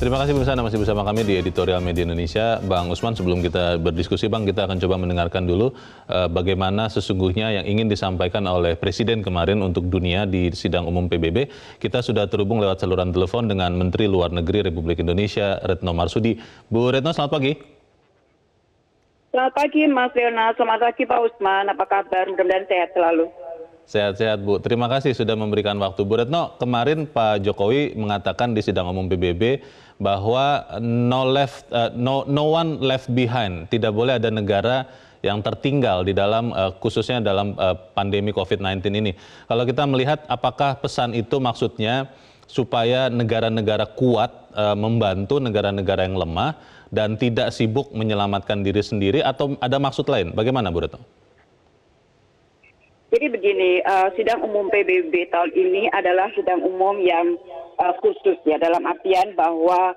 Terima kasih pemirsa, masih bersama kami di Editorial Media Indonesia. Bang Usman, sebelum kita berdiskusi Bang, kita akan coba mendengarkan dulu bagaimana sesungguhnya yang ingin disampaikan oleh Presiden kemarin untuk dunia di sidang umum PBB. Kita sudah terhubung lewat saluran telepon dengan Menteri Luar Negeri Republik Indonesia, Retno Marsudi. Bu Retno, selamat pagi. Selamat pagi Mas Leona, selamat pagi Pak Usman, apa kabar? Mudah-mudahan sehat selalu. Sehat-sehat Bu, terima kasih sudah memberikan waktu. Bu Retno, kemarin Pak Jokowi mengatakan di sidang umum PBB bahwa no one left behind, tidak boleh ada negara yang tertinggal di dalam khususnya dalam pandemi COVID-19 ini. Kalau kita melihat apakah pesan itu maksudnya supaya negara-negara kuat membantu negara-negara yang lemah dan tidak sibuk menyelamatkan diri sendiri, atau ada maksud lain? Bagaimana Bu Retno? Jadi begini, sidang umum PBB tahun ini adalah sidang umum yang khusus ya, dalam artian bahwa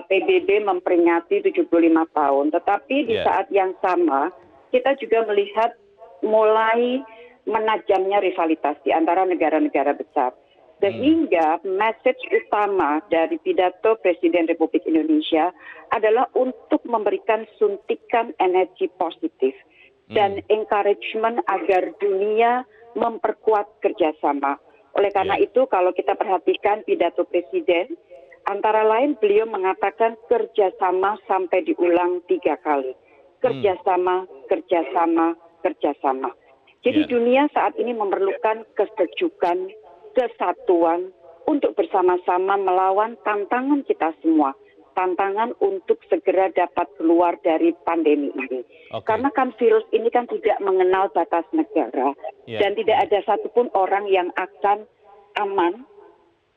PBB memperingati 75 tahun. Tetapi di saat yang sama, kita juga melihat mulai menajamnya rivalitas di antara negara-negara besar. Sehingga message utama dari pidato Presiden Republik Indonesia adalah untuk memberikan suntikan energi positif dan encouragement agar dunia memperkuat kerjasama. Oleh karena itu, kalau kita perhatikan pidato Presiden, antara lain beliau mengatakan kerjasama sampai diulang 3 kali. Kerjasama, kerjasama, kerjasama. Jadi dunia saat ini memerlukan kesejukan, kesatuan untuk bersama-sama melawan tantangan kita semua. Tantangan untuk segera dapat keluar dari pandemi ini. Karena kan virus ini kan tidak mengenal batas negara. Dan tidak ada satupun orang yang akan aman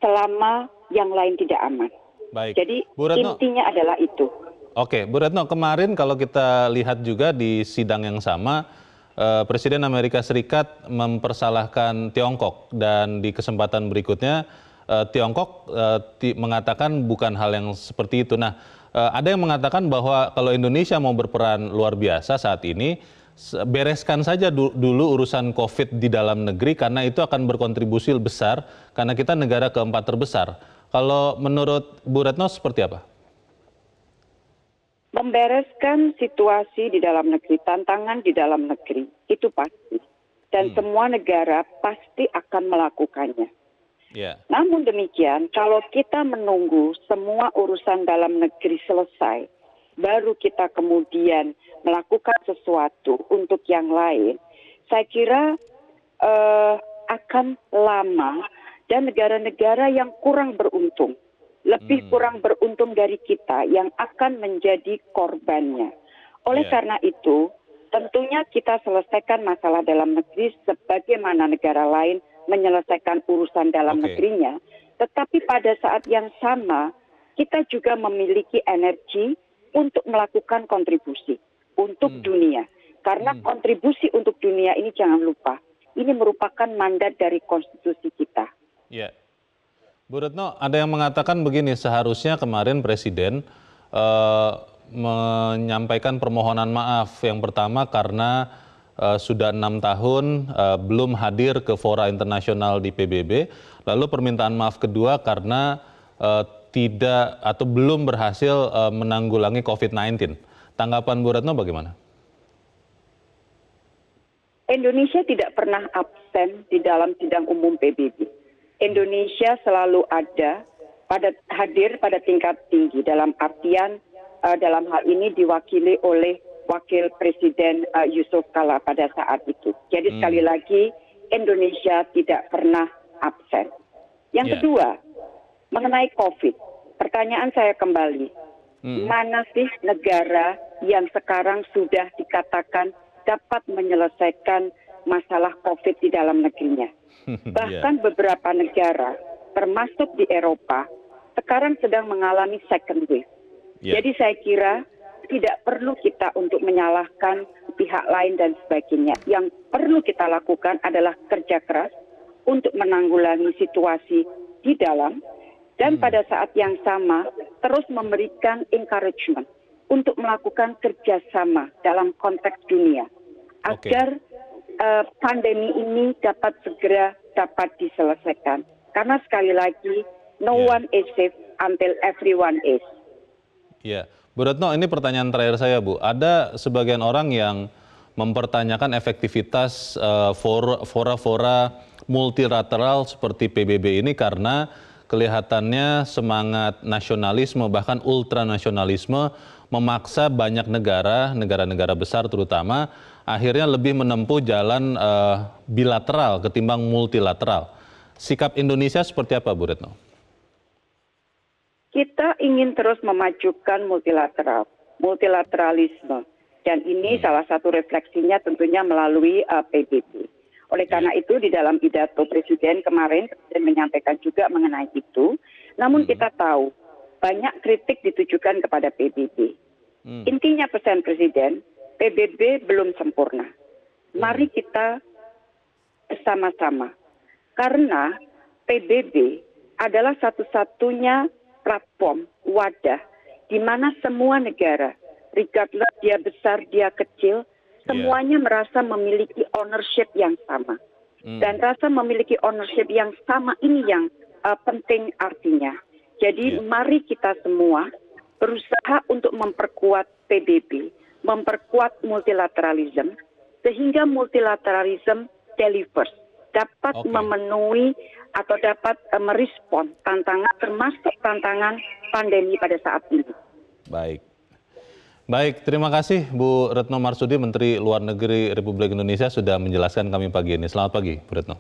selama yang lain tidak aman. Baik. Jadi Bu Retno, intinya adalah itu. Oke, Bu Retno, kemarin kalau kita lihat juga di sidang yang sama, Presiden Amerika Serikat mempersalahkan Tiongkok, dan di kesempatan berikutnya Tiongkok mengatakan bukan hal yang seperti itu. Nah, ada yang mengatakan bahwa kalau Indonesia mau berperan luar biasa saat ini, bereskan saja dulu urusan COVID di dalam negeri, karena itu akan berkontribusi besar, karena kita negara keempat terbesar. Kalau menurut Bu Retno seperti apa? Membereskan situasi di dalam negeri, tantangan di dalam negeri, itu pasti. Dan semua negara pasti akan melakukannya. Namun demikian, kalau kita menunggu semua urusan dalam negeri selesai, baru kita kemudian melakukan sesuatu untuk yang lain, saya kira akan lama, dan negara-negara yang kurang beruntung, lebih kurang beruntung dari kita, yang akan menjadi korbannya. Oleh karena itu, tentunya kita selesaikan masalah dalam negeri sebagaimana negara lain menyelesaikan urusan dalam negerinya, tetapi pada saat yang sama kita juga memiliki energi untuk melakukan kontribusi untuk dunia. Karena kontribusi untuk dunia ini jangan lupa, ini merupakan mandat dari konstitusi kita. Ya, Bu Retno, ada yang mengatakan begini, seharusnya kemarin Presiden menyampaikan permohonan maaf. Yang pertama karena sudah 6 tahun belum hadir ke fora internasional di PBB. Lalu permintaan maaf kedua karena tidak atau belum berhasil menanggulangi COVID-19. Tanggapan Bu Retno bagaimana? Indonesia tidak pernah absen di dalam sidang umum PBB. Indonesia selalu ada, hadir pada tingkat tinggi, dalam artian dalam hal ini diwakili oleh Wakil Presiden Yusuf Kala pada saat itu. Jadi sekali lagi, Indonesia tidak pernah absen. Yang kedua, mengenai COVID, pertanyaan saya kembali, mana sih negara yang sekarang sudah dikatakan dapat menyelesaikan masalah COVID di dalam negerinya? Bahkan beberapa negara, termasuk di Eropa, sekarang sedang mengalami second wave. Jadi saya kira tidak perlu kita untuk menyalahkan pihak lain dan sebagainya. Yang perlu kita lakukan adalah kerja keras untuk menanggulangi situasi di dalam, dan pada saat yang sama terus memberikan encouragement untuk melakukan kerjasama dalam konteks dunia agar pandemi ini dapat segera diselesaikan. Karena sekali lagi No one is safe until everyone is. Ya, Bu Retno, ini pertanyaan terakhir saya, Bu. Ada sebagian orang yang mempertanyakan efektivitas fora-fora multilateral seperti PBB ini karena kelihatannya semangat nasionalisme bahkan ultranasionalisme memaksa banyak negara-negara besar terutama akhirnya lebih menempuh jalan bilateral ketimbang multilateral. Sikap Indonesia seperti apa, Bu Retno? Kita ingin terus memajukan multilateralisme. Dan ini salah satu refleksinya tentunya melalui PBB. Oleh karena itu di dalam pidato Presiden kemarin, Presiden menyampaikan juga mengenai itu. Namun kita tahu banyak kritik ditujukan kepada PBB. Intinya pesan Presiden, PBB belum sempurna. Mari kita bersama-sama. Karena PBB adalah satu-satunya platform, wadah, di mana semua negara, regardless dia besar, dia kecil, semuanya merasa memiliki ownership yang sama. Dan rasa memiliki ownership yang sama ini yang penting artinya. Jadi mari kita semua berusaha untuk memperkuat PBB, memperkuat multilateralism, sehingga multilateralism delivers, dapat memenuhi atau dapat merespon tantangan, termasuk tantangan pandemi pada saat ini. Baik, terima kasih Bu Retno Marsudi, Menteri Luar Negeri Republik Indonesia sudah menjelaskan kami pagi ini. Selamat pagi, Bu Retno.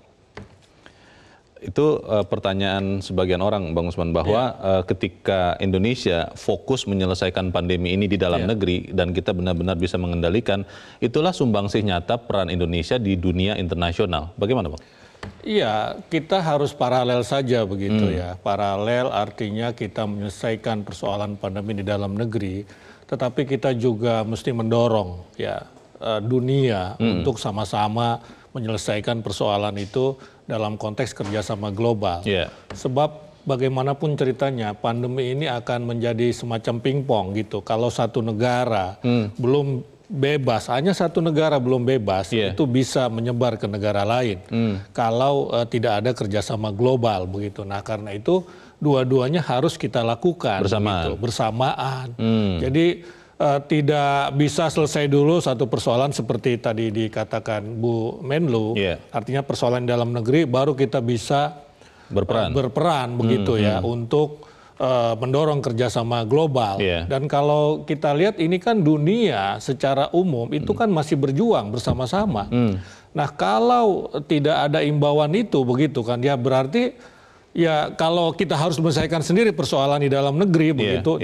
Itu pertanyaan sebagian orang, Bang Usman, bahwa ketika Indonesia fokus menyelesaikan pandemi ini di dalam negeri dan kita benar-benar bisa mengendalikan, itulah sumbangsih nyata peran Indonesia di dunia internasional. Bagaimana, Bang? Iya, kita harus paralel saja begitu ya. Paralel artinya kita menyelesaikan persoalan pandemi di dalam negeri, tetapi kita juga mesti mendorong ya dunia untuk sama-sama menyelesaikan persoalan itu dalam konteks kerjasama global. Sebab bagaimanapun ceritanya pandemi ini akan menjadi semacam pingpong gitu. Kalau satu negara belum bebas, hanya satu negara belum bebas, itu bisa menyebar ke negara lain. Kalau tidak ada kerjasama global begitu. Nah karena itu dua-duanya harus kita lakukan bersamaan. Jadi tidak bisa selesai dulu satu persoalan seperti tadi dikatakan Bu Menlu. Artinya persoalan dalam negeri baru kita bisa berperan begitu ya untuk mendorong kerjasama global. Dan kalau kita lihat ini kan dunia secara umum itu kan masih berjuang bersama-sama. Nah kalau tidak ada imbauan itu begitu kan ya berarti ya kalau kita harus menyelesaikan sendiri persoalan di dalam negeri begitu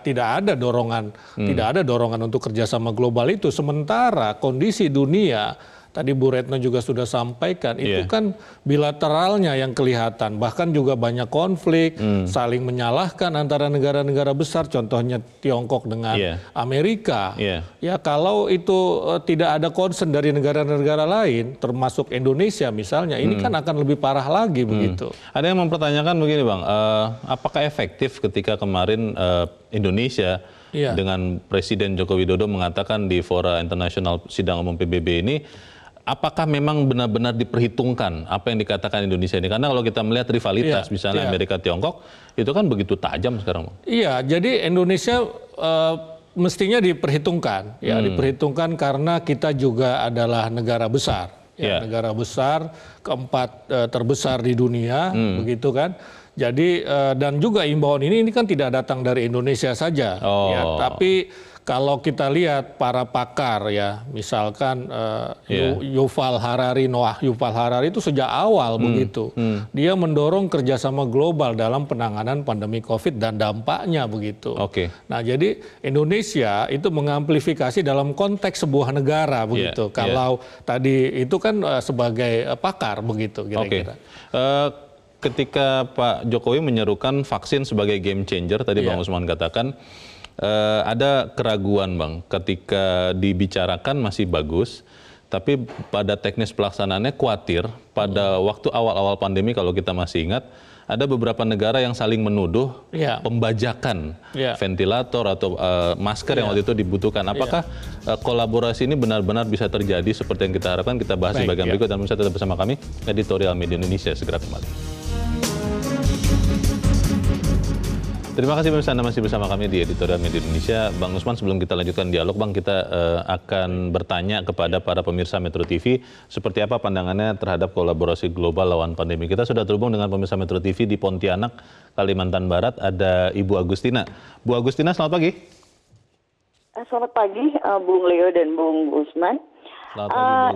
tidak ada dorongan untuk kerjasama global itu. Sementara kondisi dunia tadi Bu Retno juga sudah sampaikan itu kan bilateralnya yang kelihatan, bahkan juga banyak konflik, saling menyalahkan antara negara-negara besar, contohnya Tiongkok dengan Amerika. Ya kalau itu tidak ada concern dari negara-negara lain, termasuk Indonesia misalnya, ini kan akan lebih parah lagi begitu. Ada yang mempertanyakan begini Bang, apakah efektif ketika kemarin Indonesia dengan Presiden Joko Widodo mengatakan di fora internasional sidang umum PBB ini, apakah memang benar-benar diperhitungkan apa yang dikatakan Indonesia ini? Karena kalau kita melihat rivalitas misalnya Amerika-Tiongkok, itu kan begitu tajam sekarang. Iya, jadi Indonesia mestinya diperhitungkan. Ya, diperhitungkan karena kita juga adalah negara besar. Negara besar, keempat terbesar di dunia, begitu kan. Jadi, dan juga imbauan ini kan tidak datang dari Indonesia saja. Ya, tapi kalau kita lihat para pakar ya, misalkan Yuval Harari itu sejak awal begitu. Dia mendorong kerjasama global dalam penanganan pandemi COVID dan dampaknya begitu. Nah jadi Indonesia itu mengamplifikasi dalam konteks sebuah negara begitu. Kalau tadi itu kan sebagai pakar begitu kira-kira. Ketika Pak Jokowi menyerukan vaksin sebagai game changer, tadi Bang Usman katakan, ada keraguan Bang, ketika dibicarakan masih bagus, tapi pada teknis pelaksanaannya khawatir pada waktu awal-awal pandemi kalau kita masih ingat, ada beberapa negara yang saling menuduh pembajakan ventilator atau masker yang waktu itu dibutuhkan. Apakah kolaborasi ini benar-benar bisa terjadi seperti yang kita harapkan? Kita bahas di bagian berikut dan bisa tetap bersama kami, Editorial Media Indonesia segera kembali. Terima kasih pemirsa, Anda masih bersama kami di Editorial Media Indonesia. Bang Usman, sebelum kita lanjutkan dialog, Bang, kita akan bertanya kepada para pemirsa Metro TV seperti apa pandangannya terhadap kolaborasi global lawan pandemi. Kita sudah terhubung dengan pemirsa Metro TV di Pontianak, Kalimantan Barat, ada Ibu Agustina. Bu Agustina, selamat pagi. Selamat pagi, Bung Leo dan Bung Usman.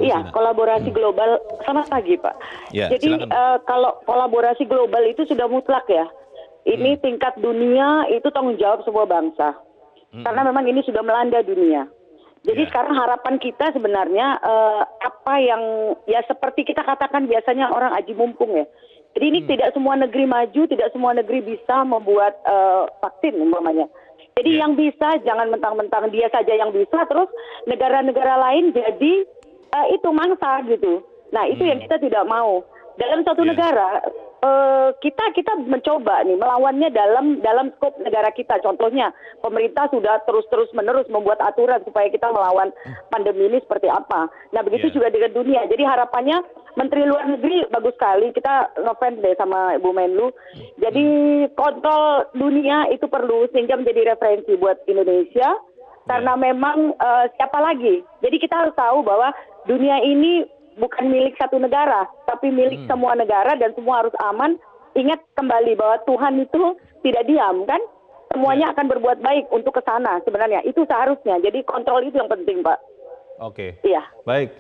Iya, kolaborasi global. Selamat pagi, Pak. Ya, jadi kalau kolaborasi global itu sudah mutlak ya. Ini tingkat dunia itu tanggung jawab semua bangsa. Karena memang ini sudah melanda dunia. Jadi sekarang harapan kita sebenarnya apa yang ya seperti kita katakan biasanya orang aji mumpung ya. Jadi ini tidak semua negeri maju, tidak semua negeri bisa membuat vaksin umpamanya. Jadi yang bisa jangan mentang-mentang dia saja yang bisa, terus negara-negara lain jadi itu mangsa gitu. Nah itu yang kita tidak mau. Dalam satu negara kita mencoba nih melawannya dalam skop negara kita. Contohnya pemerintah sudah terus-menerus membuat aturan supaya kita melawan pandemi ini seperti apa. Nah begitu juga dengan dunia. Jadi harapannya Menteri Luar Negeri bagus sekali. Kita ngefans deh sama Ibu Menlu. Jadi kontrol dunia itu perlu sehingga menjadi referensi buat Indonesia. Karena memang siapa lagi? Jadi kita harus tahu bahwa dunia ini bukan milik satu negara, tapi milik semua negara dan semua harus aman. Ingat kembali bahwa Tuhan itu tidak diam kan? Semuanya akan berbuat baik untuk ke sana sebenarnya. Itu seharusnya. Jadi kontrol itu yang penting, Pak. Oke. Iya. Baik.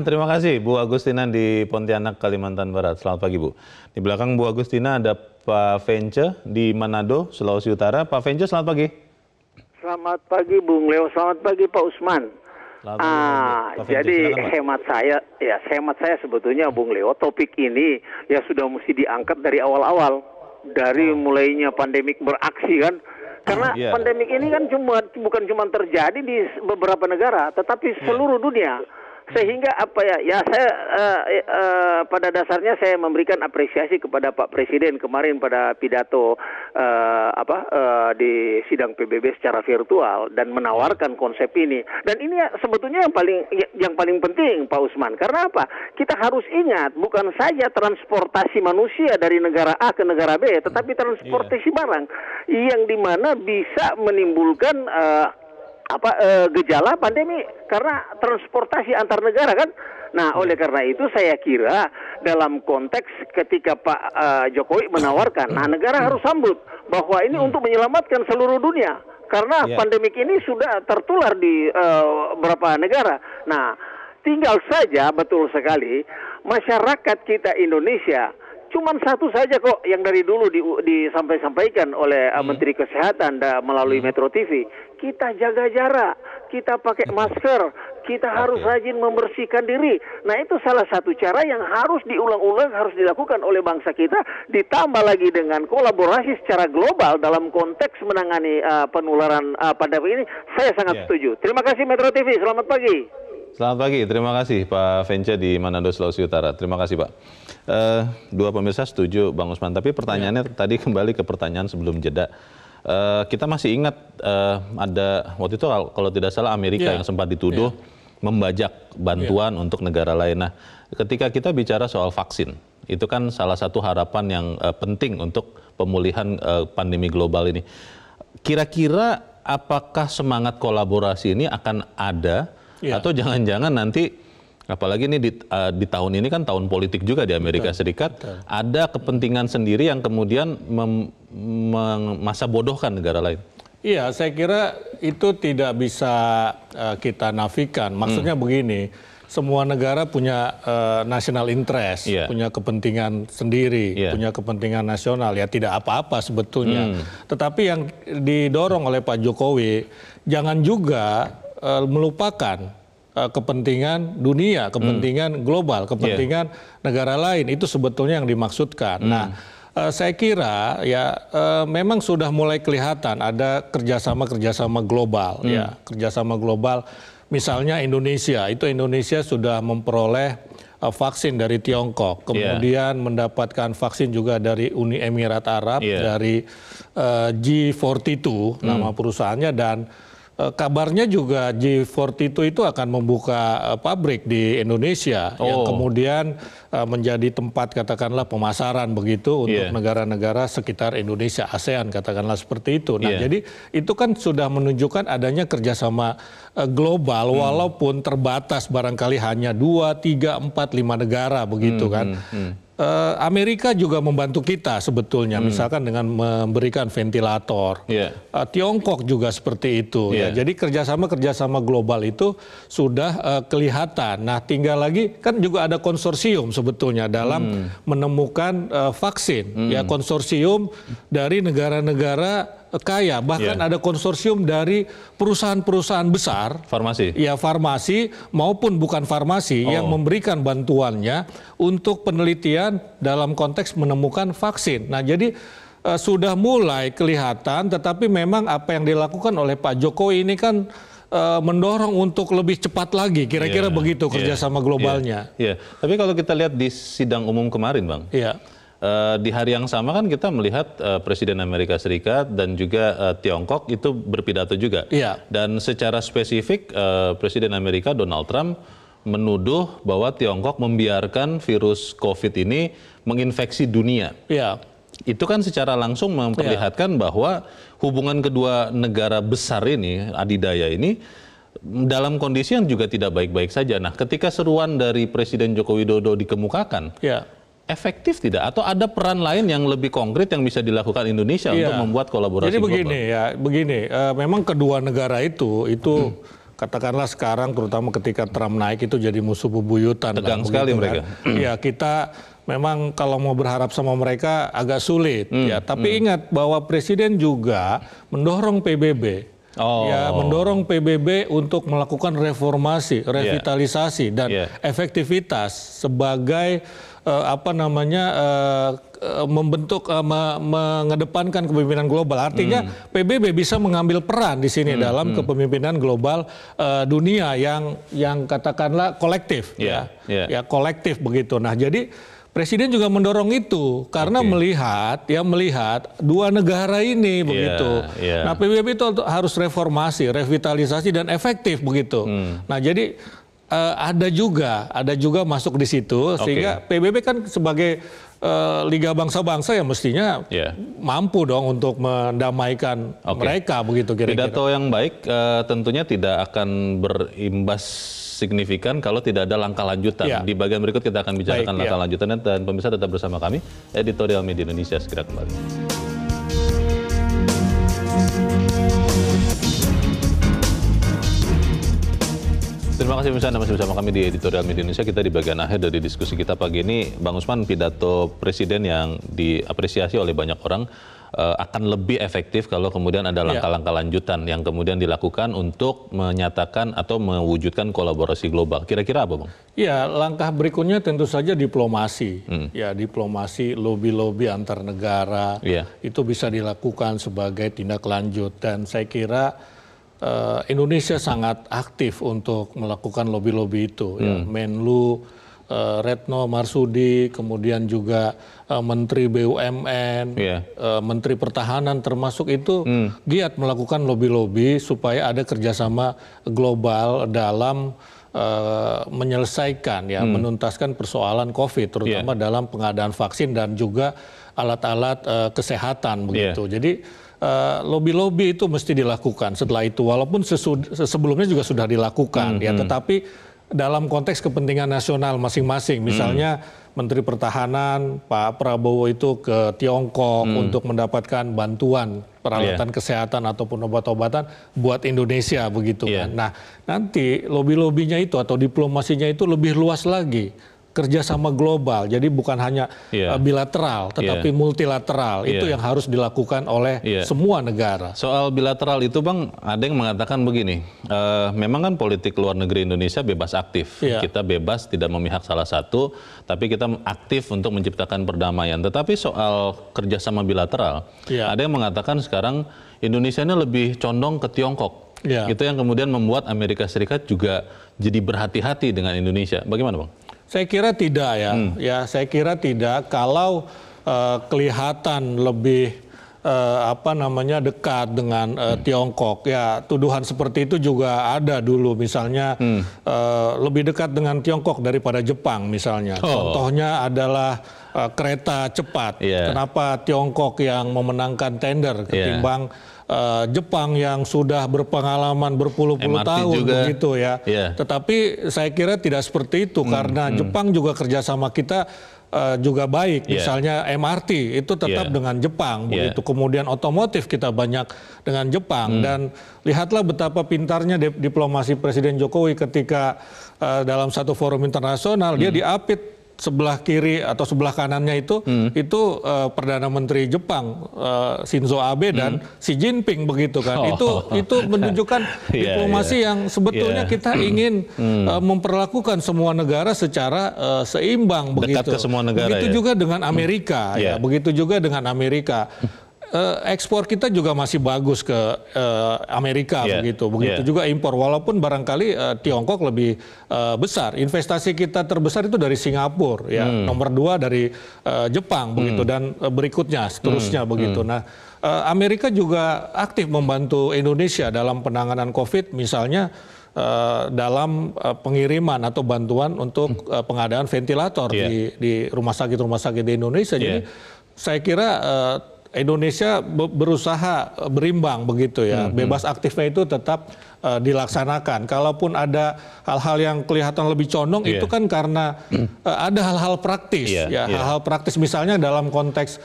Terima kasih Bu Agustina di Pontianak, Kalimantan Barat. Selamat pagi, Bu. Di belakang Bu Agustina ada Pak Vence di Manado, Sulawesi Utara. Pak Vence, selamat pagi. Selamat pagi, Bung Leo. Selamat pagi, Pak Usman. Jadi hemat saya sebetulnya Bung Leo, topik ini ya sudah mesti diangkat dari awal-awal, dari mulainya pandemik beraksi kan, karena pandemik ini kan bukan cuma terjadi di beberapa negara, tetapi seluruh dunia. Sehingga saya pada dasarnya saya memberikan apresiasi kepada Pak Presiden kemarin pada pidato di sidang PBB secara virtual dan menawarkan konsep ini. Dan ini sebetulnya yang paling penting, Pak Usman. Karena apa? Kita harus ingat bukan saja transportasi manusia dari negara A ke negara B, tetapi transportasi barang yang dimana bisa menimbulkan gejala pandemi karena transportasi antar negara kan. Nah, oleh karena itu saya kira dalam konteks ketika Pak Jokowi menawarkan, nah negara harus sambut bahwa ini untuk menyelamatkan seluruh dunia karena pandemik ini sudah tertular di beberapa negara. Nah, tinggal saja betul sekali masyarakat kita Indonesia cuman satu saja kok yang dari dulu disampaikan oleh Menteri Kesehatan melalui Metro TV. Kita jaga jarak, kita pakai masker, kita harus rajin membersihkan diri. Nah itu salah satu cara yang harus diulang-ulang, harus dilakukan oleh bangsa kita. Ditambah lagi dengan kolaborasi secara global dalam konteks menangani penularan pandemi ini. Saya sangat setuju. Terima kasih Metro TV, selamat pagi. Selamat pagi, terima kasih Pak Vence di Manado, Sulawesi Utara. Terima kasih Pak. Dua pemirsa setuju Bang Usman, tapi pertanyaannya tadi kembali ke pertanyaan sebelum jeda. Kita masih ingat ada waktu itu kalau tidak salah Amerika yang sempat dituduh membajak bantuan untuk negara lain. Nah, ketika kita bicara soal vaksin, itu kan salah satu harapan yang penting untuk pemulihan pandemi global ini. Kira-kira apakah semangat kolaborasi ini akan ada? Atau jangan-jangan nanti, apalagi ini di tahun ini kan tahun politik juga di Amerika Serikat, ada kepentingan sendiri yang kemudian masa bodohkan negara lain. Iya, saya kira itu tidak bisa kita nafikan. Maksudnya begini, semua negara punya national interest, punya kepentingan sendiri, punya kepentingan nasional. Ya tidak apa-apa sebetulnya. Tetapi yang didorong oleh Pak Jokowi, jangan juga melupakan kepentingan dunia, kepentingan global, kepentingan negara lain. Itu sebetulnya yang dimaksudkan. Nah, saya kira memang sudah mulai kelihatan ada kerjasama global, kerjasama global. Misalnya Indonesia sudah memperoleh vaksin dari Tiongkok, kemudian mendapatkan vaksin juga dari Uni Emirat Arab, dari G42 nama perusahaannya, dan kabarnya juga G42 itu akan membuka pabrik di Indonesia yang kemudian menjadi tempat katakanlah pemasaran begitu untuk negara-negara sekitar Indonesia, ASEAN katakanlah seperti itu. Nah, jadi itu kan sudah menunjukkan adanya kerjasama global walaupun terbatas barangkali hanya 2, 3, 4, 5 negara begitu kan. Amerika juga membantu kita sebetulnya, misalkan dengan memberikan ventilator. Tiongkok juga seperti itu. Ya. Jadi kerjasama global itu sudah kelihatan. Nah, tinggal lagi kan juga ada konsorsium sebetulnya dalam menemukan vaksin. Ya, konsorsium dari negara-negara kaya, bahkan ada konsorsium dari perusahaan-perusahaan besar, farmasi maupun bukan farmasi yang memberikan bantuannya untuk penelitian dalam konteks menemukan vaksin. Nah, jadi sudah mulai kelihatan, tetapi memang apa yang dilakukan oleh Pak Jokowi ini kan mendorong untuk lebih cepat lagi, kira-kira begitu kerjasama globalnya. Tapi kalau kita lihat di sidang umum kemarin, Bang. Di hari yang sama kan kita melihat Presiden Amerika Serikat dan juga Tiongkok itu berpidato juga. Dan secara spesifik Presiden Amerika Donald Trump menuduh bahwa Tiongkok membiarkan virus COVID ini menginfeksi dunia. Itu kan secara langsung memperlihatkan bahwa hubungan kedua negara besar ini, adidaya ini, dalam kondisi yang juga tidak baik-baik saja. Nah, ketika seruan dari Presiden Joko Widodo dikemukakan, efektif tidak? Atau ada peran lain yang lebih konkret yang bisa dilakukan Indonesia untuk membuat kolaborasi global? Jadi begini, memang kedua negara itu katakanlah sekarang terutama ketika Trump naik itu jadi musuh bebuyutan. Tegang sekali mereka. Ya, kita memang kalau mau berharap sama mereka agak sulit. Tapi ingat bahwa Presiden juga mendorong PBB. Mendorong PBB untuk melakukan reformasi, revitalisasi dan efektivitas sebagai membentuk mengedepankan kepemimpinan global. Artinya PBB bisa mengambil peran di sini dalam kepemimpinan global dunia yang katakanlah kolektif, kolektif begitu. Nah, jadi Presiden juga mendorong itu karena melihat dua negara ini begitu. Nah, PBB itu harus reformasi, revitalisasi dan efektif begitu. Nah, jadi ada juga masuk di situ sehingga PBB kan sebagai Liga Bangsa-Bangsa ya mestinya mampu dong untuk mendamaikan mereka begitu kira-kira. Pidato yang baik tentunya tidak akan berimbas signifikan kalau tidak ada langkah lanjutan. Di bagian berikut kita akan bicarakan langkah lanjutannya, dan pemirsa tetap bersama kami. Editorial Media Indonesia segera kembali. Terima kasih pemirsa, Anda masih bersama kami di Editorial Media Indonesia. Kita di bagian akhir dari diskusi kita pagi ini. Bang Usman, pidato Presiden yang diapresiasi oleh banyak orang akan lebih efektif kalau kemudian ada langkah-langkah lanjutan yang kemudian dilakukan untuk menyatakan atau mewujudkan kolaborasi global. Kira-kira apa, Bang? Ya, langkah berikutnya tentu saja diplomasi. Ya, diplomasi, lobby-lobby antar negara itu bisa dilakukan sebagai tindak lanjut, dan saya kira Indonesia sangat aktif untuk melakukan lobby-lobby itu. Menlu Retno Marsudi, kemudian juga Menteri BUMN, Menteri Pertahanan termasuk itu giat melakukan lobby-lobby supaya ada kerjasama global dalam menyelesaikan menuntaskan persoalan COVID, terutama dalam pengadaan vaksin dan juga alat-alat kesehatan begitu. Jadi lobby-lobby itu mesti dilakukan setelah itu, walaupun sebelumnya juga sudah dilakukan tetapi dalam konteks kepentingan nasional masing-masing. Misalnya Menteri Pertahanan Pak Prabowo itu ke Tiongkok untuk mendapatkan bantuan peralatan kesehatan ataupun obat-obatan buat Indonesia begitu kan. Nah, nanti lobby-lobbynya itu atau diplomasinya itu lebih luas lagi. Kerjasama global, jadi bukan hanya bilateral, tetapi multilateral. Itu yang harus dilakukan oleh semua negara. Soal bilateral itu, Bang, ada yang mengatakan begini, memang kan politik luar negeri Indonesia bebas aktif. Kita bebas tidak memihak salah satu, tapi kita aktif untuk menciptakan perdamaian. Tetapi soal kerjasama bilateral, ada yang mengatakan sekarang Indonesia ini lebih condong ke Tiongkok. Itu yang kemudian membuat Amerika Serikat juga jadi berhati-hati dengan Indonesia. Bagaimana, Bang? Saya kira tidak ya. Saya kira tidak kalau kelihatan lebih dekat dengan Tiongkok. Ya, tuduhan seperti itu juga ada dulu, misalnya lebih dekat dengan Tiongkok daripada Jepang misalnya. Contohnya adalah kereta cepat. Kenapa Tiongkok yang memenangkan tender ketimbang Jepang yang sudah berpengalaman berpuluh-puluh tahun juga, begitu ya. Tetapi saya kira tidak seperti itu karena Jepang juga kerjasama kita juga baik, misalnya MRT itu tetap dengan Jepang, begitu. Kemudian otomotif kita banyak dengan Jepang, dan lihatlah betapa pintarnya diplomasi Presiden Jokowi ketika dalam satu forum internasional dia diapit sebelah kiri atau sebelah kanannya itu Perdana Menteri Jepang Shinzo Abe dan Xi Jinping, begitu kan. Itu menunjukkan diplomasi yang sebetulnya kita ingin memperlakukan semua negara secara seimbang, begitu. Dekat ke semua negara. Begitu juga dengan Amerika, begitu juga dengan Amerika. Ekspor kita juga masih bagus ke Amerika, begitu juga impor, walaupun barangkali Tiongkok lebih besar. Investasi kita terbesar itu dari Singapura, nomor 2 dari Jepang, begitu, dan berikutnya seterusnya, begitu. Nah, Amerika juga aktif membantu Indonesia dalam penanganan COVID, misalnya dalam pengiriman atau bantuan untuk pengadaan ventilator di rumah sakit di Indonesia. Jadi saya kira Indonesia berusaha berimbang, begitu ya. Bebas aktifnya itu tetap dilaksanakan. Kalaupun ada hal-hal yang kelihatan lebih condong, itu kan karena ada hal-hal praktis, hal-hal praktis, misalnya dalam konteks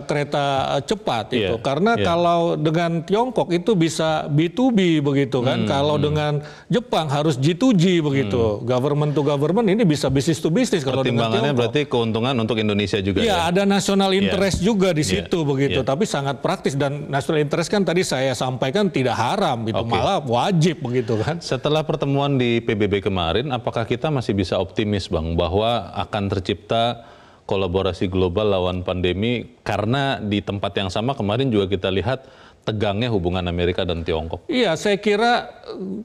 kereta cepat itu. Karena kalau dengan Tiongkok itu bisa B2B, begitu kan. Kalau dengan Jepang harus G2G, begitu. Government to government, ini bisa business to business. Kalau dengan Tiongkok berarti keuntungan untuk Indonesia juga. Ada national interest juga di situ, begitu. Tapi sangat praktis, dan national interest kan tadi saya sampaikan tidak haram, itu malah wajib, begitu kan. Setelah pertemuan di PBB kemarin, apakah kita masih bisa optimis, Bang, bahwa akan tercipta kolaborasi global lawan pandemi, karena di tempat yang sama kemarin juga kita lihat tegangnya hubungan Amerika dan Tiongkok? Iya, saya kira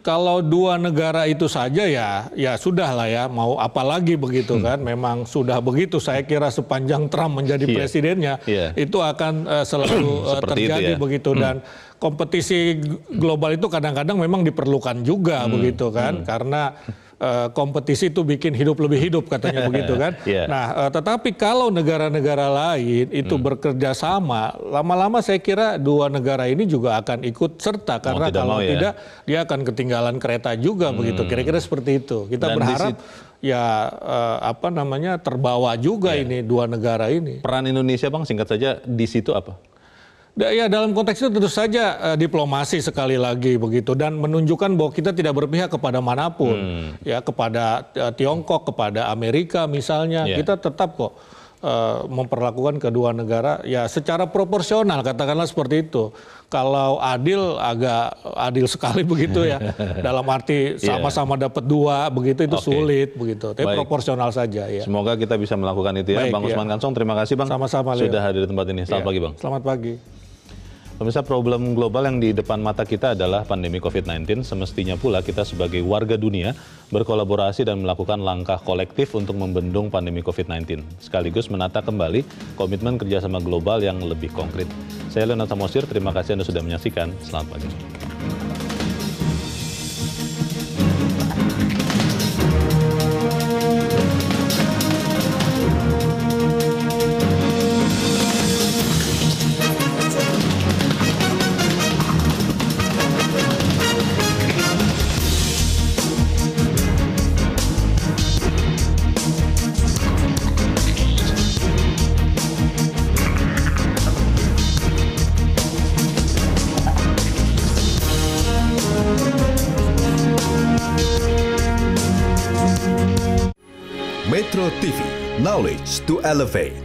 kalau dua negara itu saja ya sudah lah ya, mau apa lagi, begitu kan. Memang sudah begitu, saya kira sepanjang Trump menjadi presidennya itu akan selalu terjadi, begitu. Dan kompetisi global itu kadang-kadang memang diperlukan juga, begitu kan, karena kompetisi itu bikin hidup lebih hidup, katanya begitu kan. Nah, tetapi kalau negara-negara lain itu bekerja sama, lama-lama saya kira dua negara ini juga akan ikut serta, karena kalau tidak dia akan ketinggalan kereta juga, begitu. Kira-kira seperti itu. Kita berharap terbawa juga ini dua negara ini. Peran Indonesia, Bang, singkat saja di situ apa? Ya, dalam konteks itu tentu saja diplomasi sekali lagi, begitu, dan menunjukkan bahwa kita tidak berpihak kepada manapun, ya, kepada Tiongkok, kepada Amerika misalnya, kita tetap kok memperlakukan kedua negara ya secara proporsional, katakanlah seperti itu. Kalau adil, agak adil sekali, begitu ya, dalam arti sama-sama dapat dua, begitu, itu sulit, begitu. Tapi proporsional saja, ya. Semoga kita bisa melakukan itu, ya. Bang Usman Kansong, terima kasih, Bang, sama-sama, sudah hadir di tempat ini. Selamat pagi, Bang. Selamat pagi. Pemirsa, problem global yang di depan mata kita adalah pandemi COVID-19. Semestinya pula kita sebagai warga dunia berkolaborasi dan melakukan langkah kolektif untuk membendung pandemi COVID-19. Sekaligus menata kembali komitmen kerjasama global yang lebih konkret. Saya Leonard Samosir, terima kasih Anda sudah menyaksikan. Selamat pagi. Metro TV, knowledge to elevate.